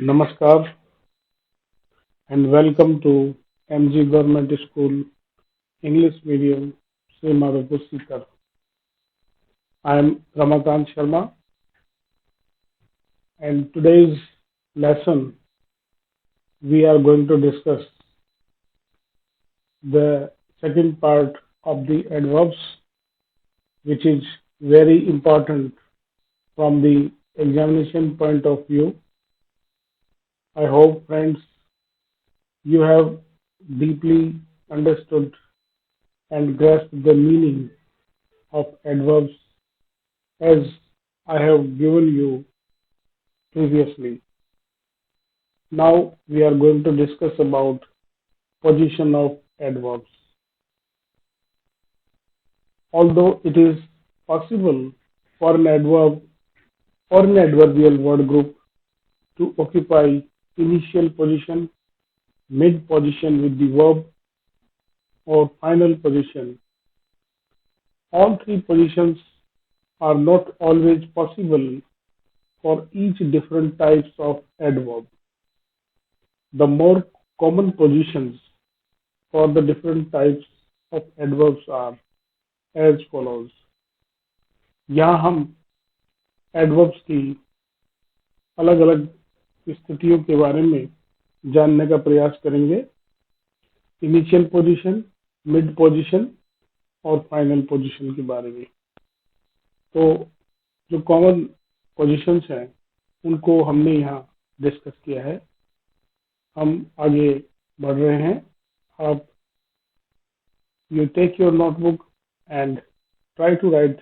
Namaskar and welcome to MG Government School English Medium Sri Madhupur Sikar. I am Ramakant Sharma and today's lesson we are going to discuss the second part of the adverbs which is very important from the examination point of view. I hope friends you have deeply understood and grasped the meaning of adverbs as I have given you previously. Now we are going to discuss about position of adverbs. Although it is possible for an adverb or an adverbial word group to occupy initial position, mid position with the verb, or final position, all three positions are not always possible for each different types of adverb. The more common positions for the different types of adverbs are as follows. यहाँ हम adverbs की अलग अलग स्थितियों के बारे में जानने का प्रयास करेंगे। इनिशियल पोजीशन, मिड पोजीशन और फाइनल पोजीशन के बारे में। तो जो कॉमन पोजीशंस हैं उनको हमने यहाँ डिस्कस किया है। हम आगे बढ़ रहे हैं। आप you take your notebook and try to write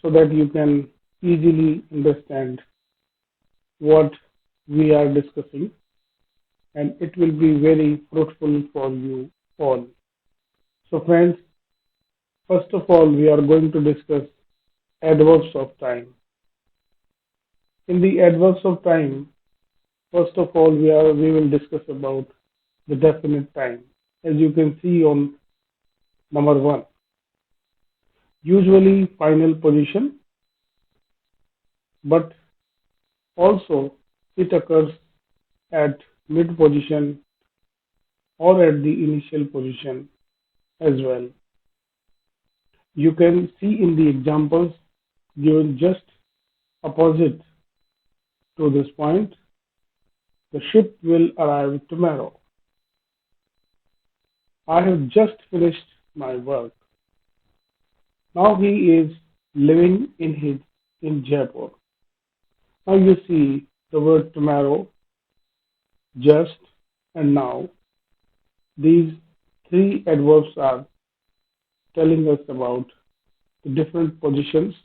so that you can easily understand what we are discussing, and it will be very fruitful for you all. So friends, first of all we are going to discuss adverbs of time. In the adverbs of time, first of all we will discuss about the definite time. As you can see on number 1, usually final position, but also it occurs at mid position or at the initial position as well. You can see in the examples given just opposite to this point, the ship will arrive tomorrow. I have just finished my work. Now he is living in Jaipur. Now you see the word tomorrow, just, and now. These three adverbs are telling us about the different positions.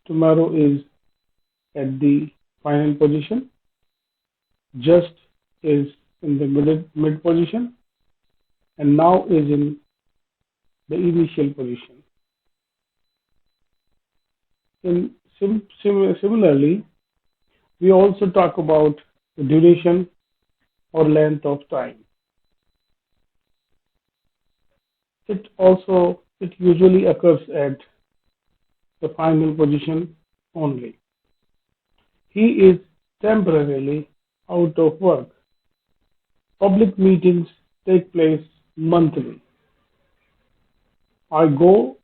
Tomorrow is at the final position, just is in the mid position, and now is in the initial position. Similarly, we also talk about the duration or length of time. It usually occurs at the final position only. He is temporarily out of work. Public meetings take place monthly. I go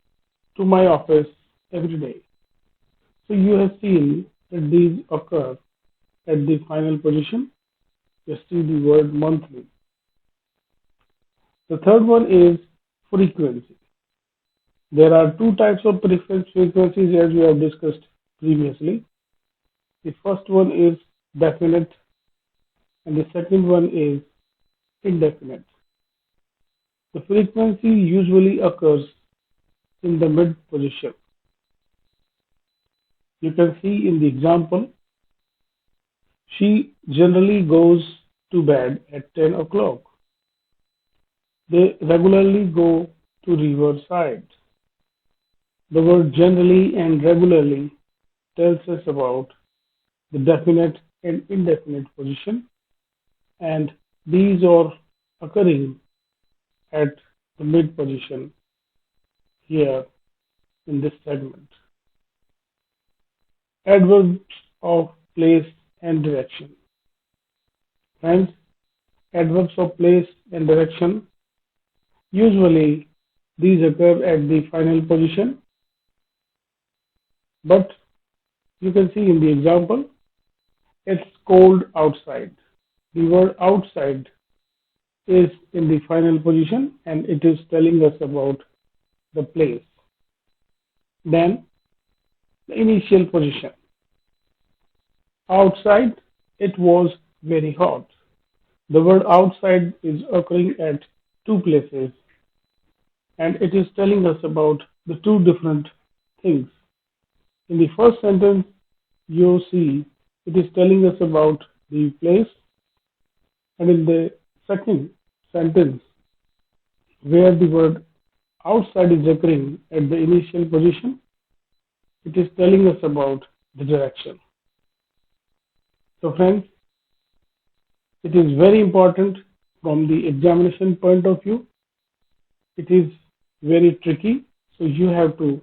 to my office every day. So you have seen that these occur at the final position. You see the word monthly. The third one is frequency. There are two types of frequencies as we have discussed previously. The first one is definite and the second one is indefinite. The frequency usually occurs in the mid position. You can see in the example, she generally goes to bed at 10 o'clock. They regularly go to riverside. The word generally and regularly tells us about the definite and indefinite position, and these are occurring at the mid position here in this segment. Adverbs of place and direction. Friends, adverbs of place and direction, usually these occur at the final position, but you can see in the example, it's cold outside. The word outside is in the final position and it is telling us about the place. Then the initial position. Outside, it was very hot. The word outside is occurring at two places and it is telling us about the two different things. In the first sentence, you see it is telling us about the place, and in the second sentence, where the word outside is occurring at the initial position, it is telling us about the direction. So, friends, it is very important from the examination point of view. It is very tricky, so you have to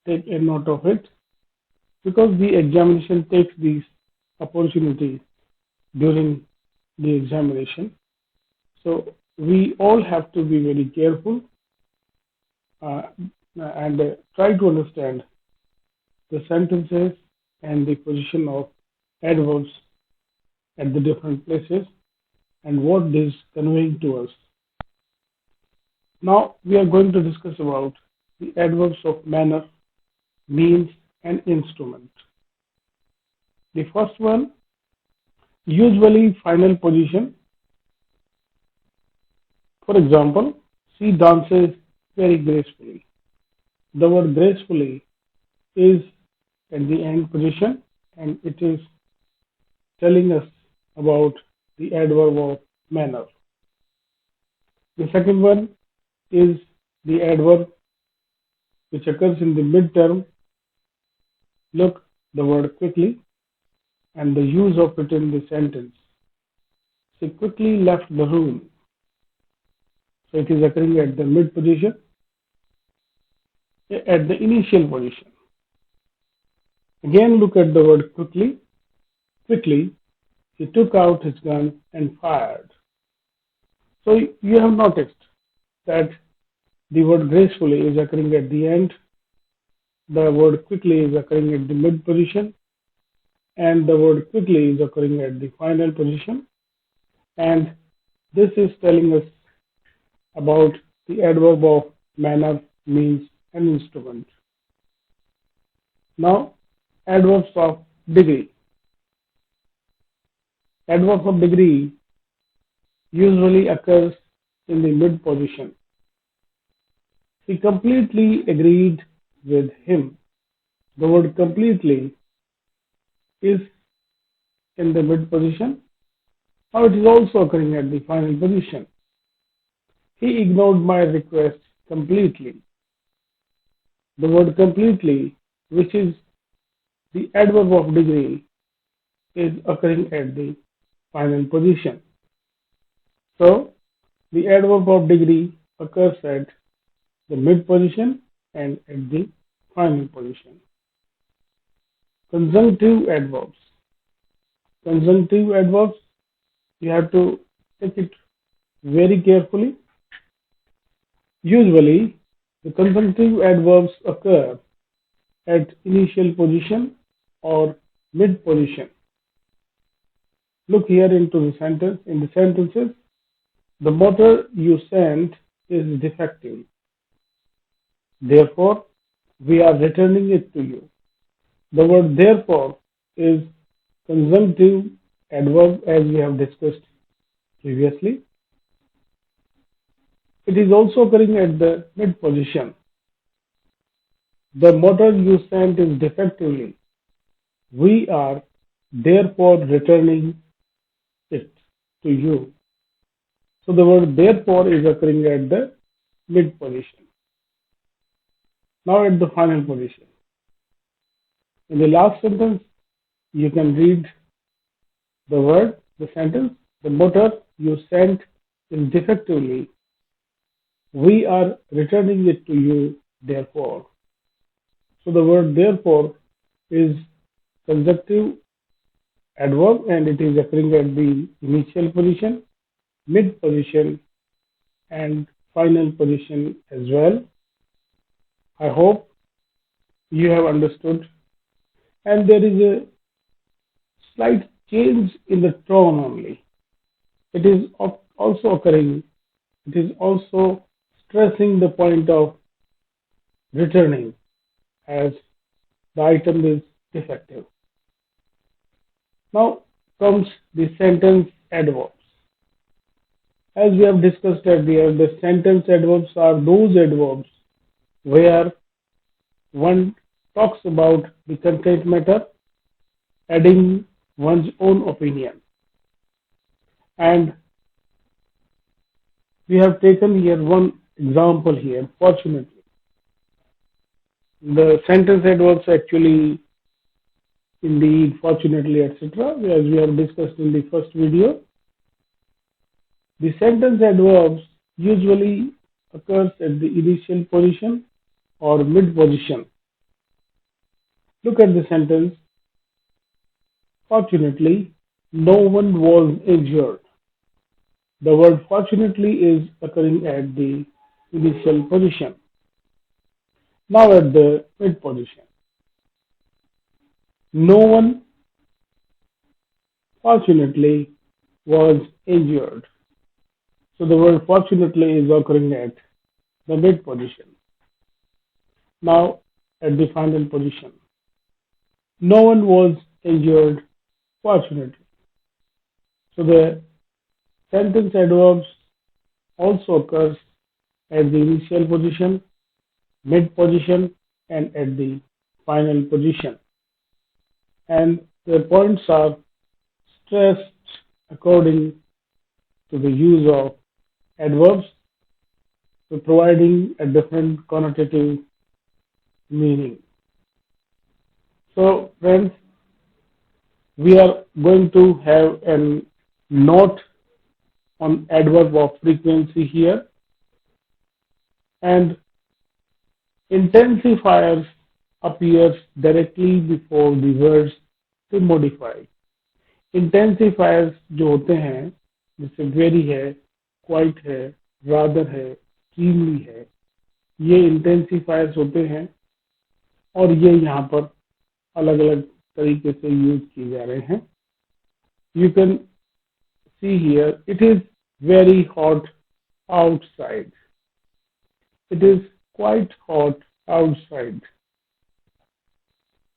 take a note of it because the examination takes these opportunities during the examination. So we all have to be very careful uh, and try to understand the sentences and the position of adverbs at the different places and what this is conveying to us. Now we are going to discuss about the adverbs of manner, means, and instrument. The first one, usually final position. For example, she dances very gracefully. The word gracefully is at the end position and it is telling us about the adverb of manner. The second one is the adverb which occurs in the mid-term. Look the word quickly and the use of it in the sentence. She quickly left the room. So it is occurring at the mid position, at the initial position. Again, look at the word quickly. Quickly, he took out his gun and fired. So you have noticed that the word gracefully is occurring at the end, the word quickly is occurring at the mid position, and the word quickly is occurring at the final position. And this is telling us about the adverb of manner, means, and instrument. Now, adverbs of degree. Adverb of degree usually occurs in the mid position. She completely agreed with him. The word completely is in the mid position. Now it is also occurring at the final position. He ignored my request completely. The word completely, which is the adverb of degree, is occurring at the final position. So the adverb of degree occurs at the mid position and at the final position. Conjunctive adverbs. Conjunctive adverbs, you have to take it very carefully. Usually, the conjunctive adverbs occur at initial position or mid position. Look here into the sentence. In the sentences, the motor you sent is defective. Therefore, we are returning it to you. The word therefore is conjunctive adverb as we have discussed previously. It is also occurring at the mid position. The motor you sent is defectively. We are therefore returning it to you. So the word therefore is occurring at the mid position. Now at the final position. In the last sentence, you can read the sentence, the motor you sent is defectively. We are returning it to you, therefore. So the word therefore is conjunctive adverb and it is occurring at the initial position, mid position, and final position as well. I hope you have understood. And there is a slight change in the tone only. It is also occurring, it is also stressing the point of returning as the item is defective. Now comes the sentence adverbs. As we have discussed earlier, the sentence adverbs are those adverbs where one talks about the content matter, adding one's own opinion. And we have taken here one example here, fortunately. The sentence adverbs actually, indeed, fortunately, etc., as we have discussed in the first video. The sentence adverbs usually occurs at the initial position or mid position. Look at the sentence. Fortunately, no one was injured. The word fortunately is occurring at the initial position. Now at the mid position. No one fortunately was injured. So the word fortunately is occurring at the mid position. Now at the final position. No one was injured fortunately. So the sentence adverbs also occurs at the initial position, mid position, and at the final position. And the points are stressed according to the use of adverbs, so providing a different connotative meaning. So friends, we are going to have a note on adverb of frequency here, and intensifiers appears directly before the words to modify. Intensifiers जो होते हैं जैसे very है, quite है, rather है, keenly है, ये intensifiers होते हैं और ये यहाँ पर अलग अलग तरीके से यूज किए जा रहे हैं. You can see here, it is very hot outside. It is quite hot outside.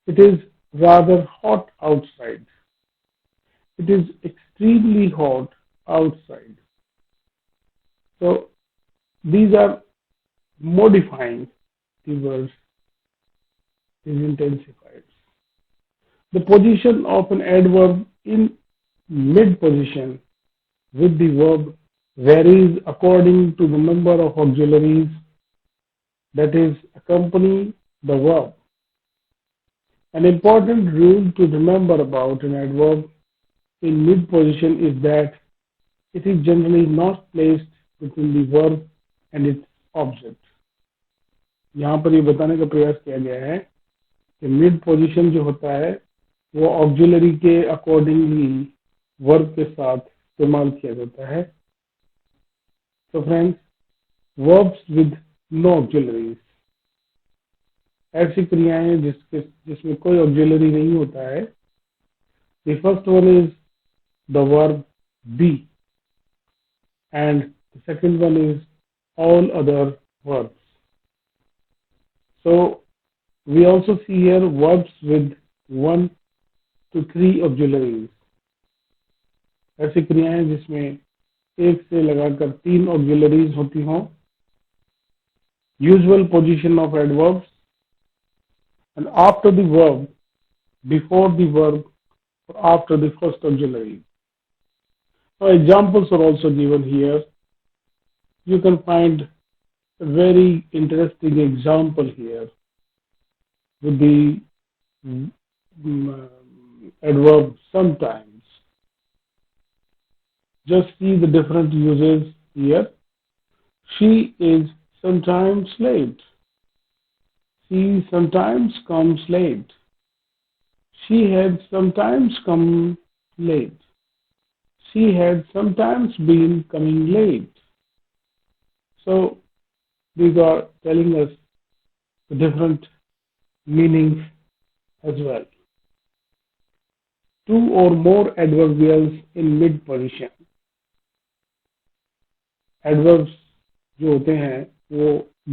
It is rather hot outside. It is extremely hot outside. So these are modifying the words, these intensifiers. The position of an adverb in mid position with the verb varies according to the number of auxiliaries that is accompany the verb. An important rule to remember about an adverb in mid position is that it is generally not placed between the verb and its object. यहाँ पर ये बताने का प्रयास किया गया है कि मिड पोजीशन जो होता है वो ऑक्सिलरी के अकॉर्डिंगली वर्ब के साथ इस्तेमाल किया जाता है. तो friends, verbs with no auxiliaries, ऐसी क्रियाएं जिसमें कोई ऑक्सिलरी नहीं होता है. The first one is the verb be and the second one is all other verbs. So we also see here verbs with 1 to 3 auxiliaries. ऐसी क्रियाएं जिसमें एक से लगाकर 3 auxiliaries होती हों. Usual position of adverbs, and after the verb, before the verb, or after the first auxiliary. Now examples are also given here. You can find a very interesting example here with the adverb sometimes. Just see the different uses here. She is sometimes late. She sometimes comes late. She had sometimes come late. She had sometimes been coming late. So these are telling us the different meanings as well. Two or more adverbials in mid position. Adverbs जो होते हैं वो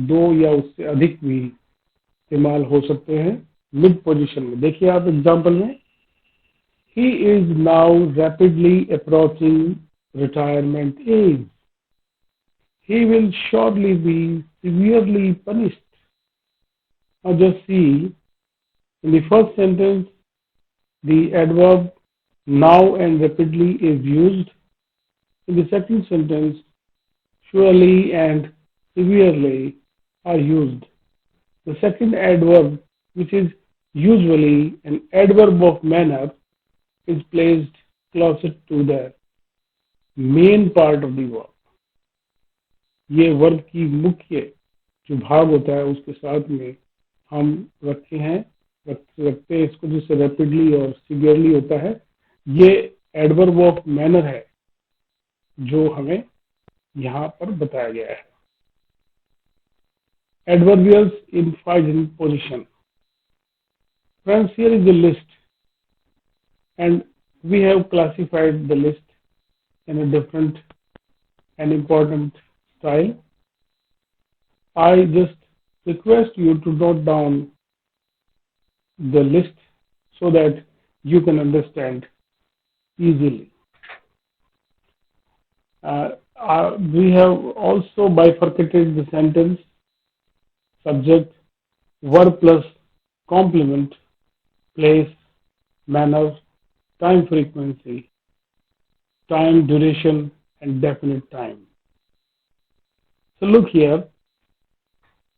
दो या उससे अधिक भी इस्तेमाल हो सकते हैं मिड पोजीशन में. देखिए आप एग्जांपल में, he is now rapidly approaching retirement age. He will shortly be severely punished. Now just see, in the first sentence, the adverb now and rapidly is used. In the second sentence, surely and severely are used. The second adverb, which is usually an adverb of manner, is placed closer to the main part of the verb. ये verb की मुख्य जो भाग होता है उसके साथ में हम रखते हैं इसको, जिससे रैपिडली और सिवियरली होता है. ये एडवर्ब ऑफ मैनर है जो हमें यहाँ पर बताया गया है. Adverbials in five position. Friends, here is the list, and we have classified the list in a different and important style. I just request you to note down the list so that you can understand easily. We have also bifurcated the sentence: subject, verb plus complement, place, manner, time frequency, time duration, and definite time. So look here,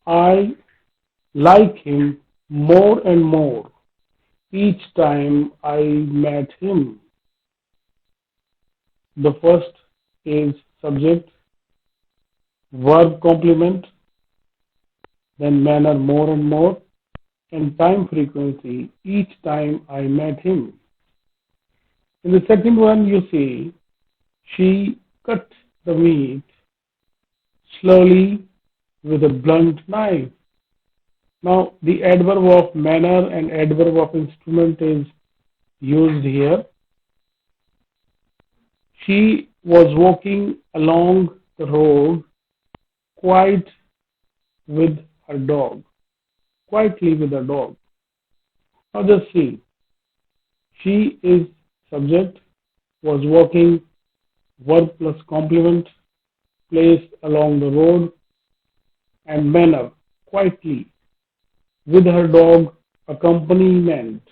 I like him more and more each time I met him. The first is subject, verb complement, then manner more and more, and time frequency each time I met him. In the second one, you see, she cut the meat slowly with a blunt knife. Now, the adverb of manner and adverb of instrument is used here. She was walking along the road quite with her dog. Quietly with her dog. Now just see, she is subject, was walking, verb plus complement, place along the road, and manner, quietly, with her dog, accompaniment,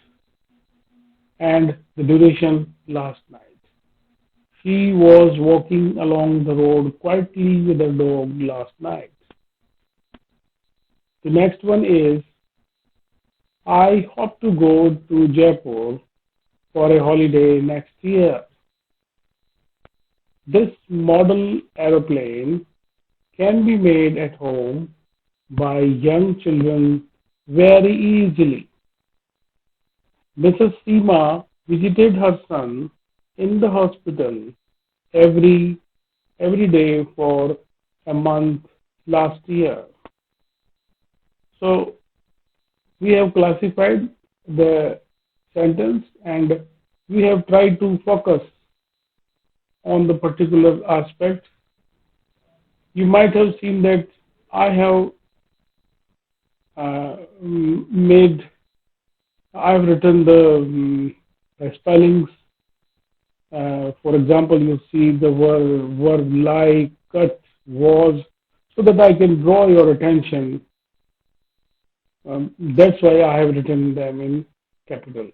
and the duration, last night. She was walking along the road quietly with her dog last night. The next one is, I hope to go to Jaipur for a holiday next year. This model aeroplane can be made at home by young children very easily. Mrs. Seema visited her son in the hospital every day for a month last year. So we have classified the sentence and we have tried to focus on the particular aspect. You might have seen that I have I've written the spellings. For example, you see the word like, cut, was, so that I can draw your attention. That's why I have written them in capital.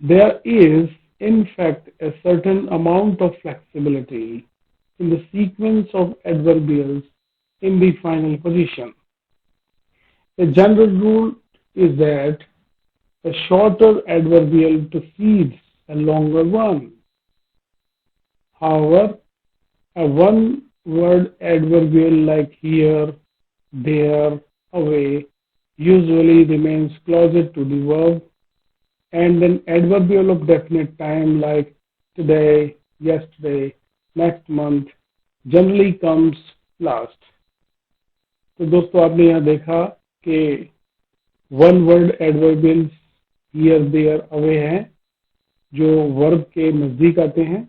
There is, in fact, a certain amount of flexibility in the sequence of adverbials in the final position. A general rule is that a shorter adverbial precedes a longer one. However, a one-word adverbial like here, there, away usually remains closer to the verb and then adverbial of definite time like today, yesterday, next month generally comes last. तो दोस्तों आपने यहाँ देखा कि one word adverbials here there away हैं जो verb के नजदीक आते हैं,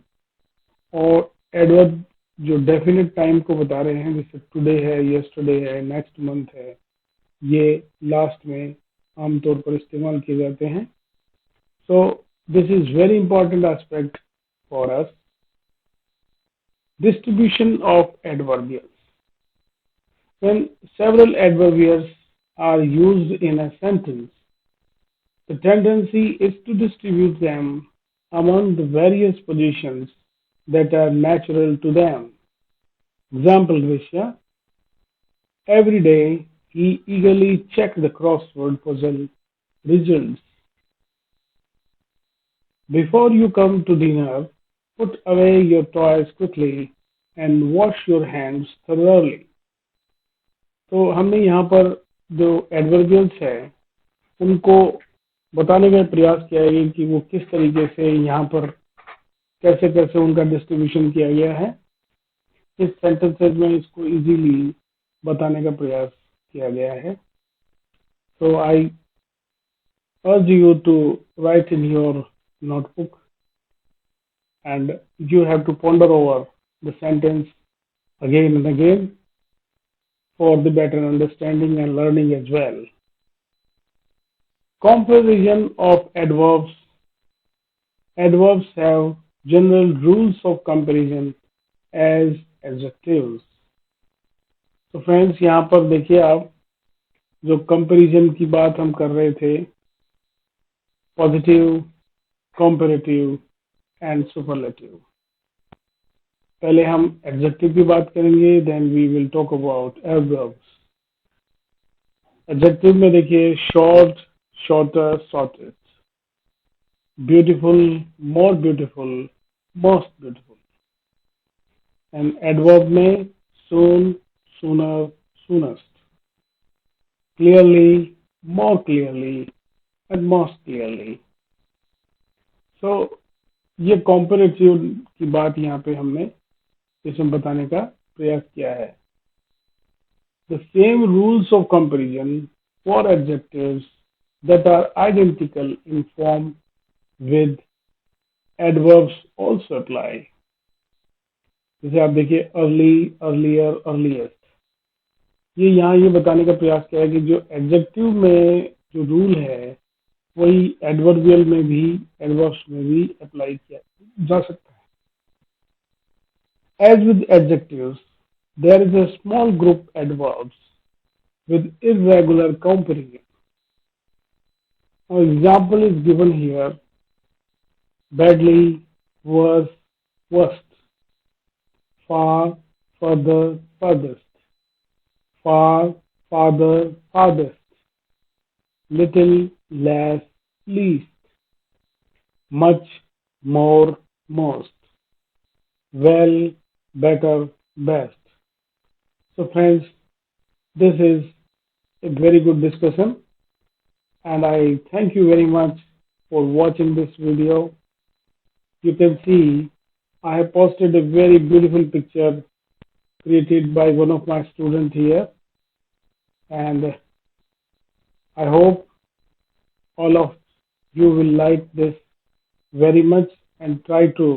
और एडवर्ब जो डेफिनेट टाइम को बता रहे हैं जैसे टुडे है, यस्टरडे है, नेक्स्ट मंथ है, ये लास्ट में आमतौर पर इस्तेमाल किए जाते हैं. So this is very important aspect for us. Distribution of adverbials. When several adverbials are used in a sentence, the tendency is to distribute them among the various positions that are natural to them. Example, Risha. Every day he eagerly checked the crossword puzzle results. Before you come to dinner, put away your toys quickly and wash your hands thoroughly. तो हमने यहाँ पर जो adverbials है उनको बताने का प्रयास किया है कि वो किस तरीके से यहाँ पर कैसे कैसे उनका डिस्ट्रीब्यूशन किया गया है. इस सेंटेंसेज में इसको इजीली बताने का प्रयास किया गया है. सो आई urge you to write in your notebook and you have to ponder over the sentence again and again for the better understanding and learning as well. Comparison of adverbs. Adverbs have general rules of comparison as adjectives. तो friends यहाँ पर देखिए आप जो comparison की बात हम कर रहे थे, पॉजिटिव, कंपैरेटिव एंड सुपरलेटिव. पहले हम एडजेक्टिव की बात करेंगे, then we will talk about adverbs. Adjective में देखिए short, shorter, shortest, beautiful, more beautiful, most beautiful. And adverb में soon, sooner, soonest, clearly, more clearly and most clearly. So ये comparative की बात यहाँ पे हमने इसमें बताने का प्रयास किया है. The same rules of comparison for adjectives that are identical in form with adverbs also apply. जैसे आप देखिए अर्ली, अर्लियर, अर्लीस्ट. ये यहाँ ये बताने का प्रयास किया है कि जो एडजेक्टिव में जो रूल है वही एडवर्बियल में भी, एडवर्ब्स में भी अप्लाई किया जा सकता है. As with adjectives, there is a small group adverbs with irregular comparison. An example is given here: badly, worse, worst, far, further, furthest, far, farther, farthest, little, less, least, much, more, most, well, better, best. So friends, this is a very good discussion and I thank you very much for watching this video. You can see I have posted a very beautiful picture created by one of my students here, and I hope all of you will like this very much and try to